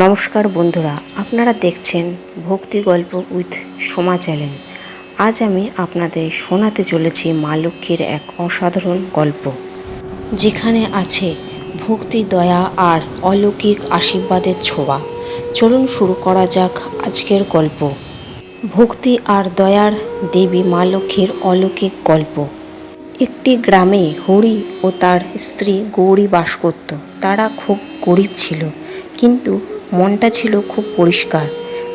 নমস্কার বন্ধুরা, আপনারা দেখছেন ভক্তি গল্প উইথ সোমা চ্যানেল। আজ আমি আপনাদের শোনাতে চলেছি মা লক্ষ্মীর এক অসাধারণ গল্প, যেখানে আছে ভক্তি, দয়া আর অলৌকিক আশীর্বাদের ছোঁয়া। চলুন শুরু করা যাক আজকের গল্প। ভক্তি আর দয়ার দেবী মা লক্ষ্মীর অলৌকিক গল্প। একটি গ্রামে হরি ও তার স্ত্রী গৌরী বাস করত। তারা খুব গরিব ছিল, কিন্তু মনটা ছিল খুব পরিষ্কার।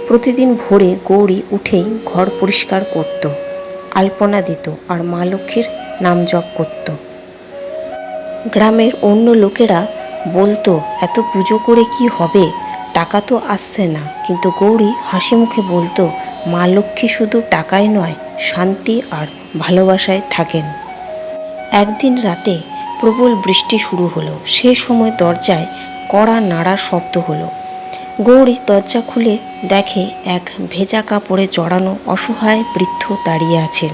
প্রতিদিন ভোরে গৌরী উঠেই ঘর পরিষ্কার করত, আলপনা দিত আর মা লক্ষ্মীর নাম জপ করত। গ্রামের অন্য লোকেরা বলতো, এত পুজো করে কি হবে, টাকা তো আসছে না। কিন্তু গৌরী হাসি মুখে বলতো, মা লক্ষ্মী শুধু টাকায় নয়, শান্তি আর ভালোবাসায় থাকেন। একদিন রাতে প্রবল বৃষ্টি শুরু হলো। সে সময় দরজায় কড়া নাড়ার শব্দ হলো। গৌরী দরজা খুলে দেখে এক ভেজা কাপড়ে জড়ানো অসহায় বৃদ্ধ দাঁড়িয়ে আছেন।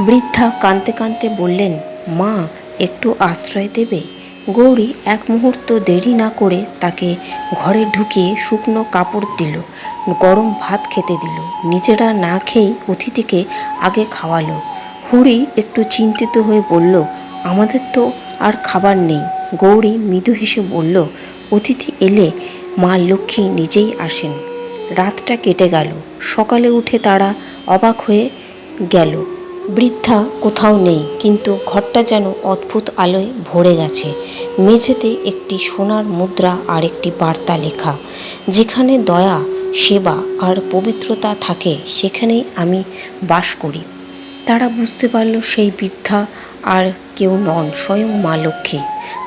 বৃদ্ধা কাঁদতে কাঁদতে বললেন, মা, একটু আশ্রয় দেবে? গৌরী এক মুহূর্ত দেরি না করে তাকে ঘরে ঢুকিয়ে শুকনো কাপড় দিল, গরম ভাত খেতে দিল। নিজেরা না খেয়েই অতিথিকে আগে খাওয়ালো। হরি একটু চিন্তিত হয়ে বলল, আমাদের তো আর খাবার নেই। গৌরী মৃদু হেসে বলল, অতিথি এলে মা লক্ষ্মী নিজেই আসেন। রাতটা কেটে গেল। সকালে উঠে তারা অবাক হয়ে গেল, বৃদ্ধা কোথাও নেই, কিন্তু ঘরটা যেন অদ্ভুত আলোয় ভরে গেছে। মেঝেতে একটি সোনার মুদ্রা আর একটি বার্তা লেখা, যেখানে দয়া, সেবা আর পবিত্রতা থাকে, সেখানেই আমি বাস করি। তারা বুঝতে পারল সেই বৃদ্ধা আর কেউ নন, স্বয়ং মা লক্ষ্মী।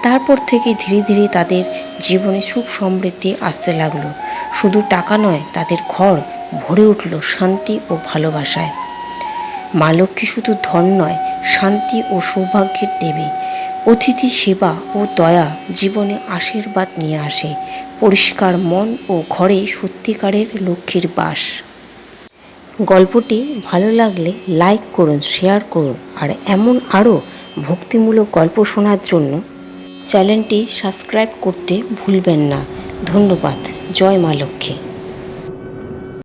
তারপর থেকে ধীরে ধীরে তাদের জীবনে সুখ সমৃদ্ধি আসতে লাগলো। শুধু টাকা নয়, তাদের ঘর ভরে উঠল শান্তি ও ভালোবাসায়। মা লক্ষ্মী শুধু ধন নয়, শান্তি ও সৌভাগ্যের দেবী। অতিথি সেবা ও দয়া জীবনে আশীর্বাদ নিয়ে আসে। পরিষ্কার মন ও ঘরে সত্যিকারের লক্ষ্মীর বাস। গল্পটি ভালো লাগলে লাইক করুন, শেয়ার করুন, আর এমন আরও ভক্তিমূলক গল্প শোনার জন্য চ্যানেলটি সাবস্ক্রাইব করতে ভুলবেন না। ধন্যবাদ। জয় মা লক্ষ্মী।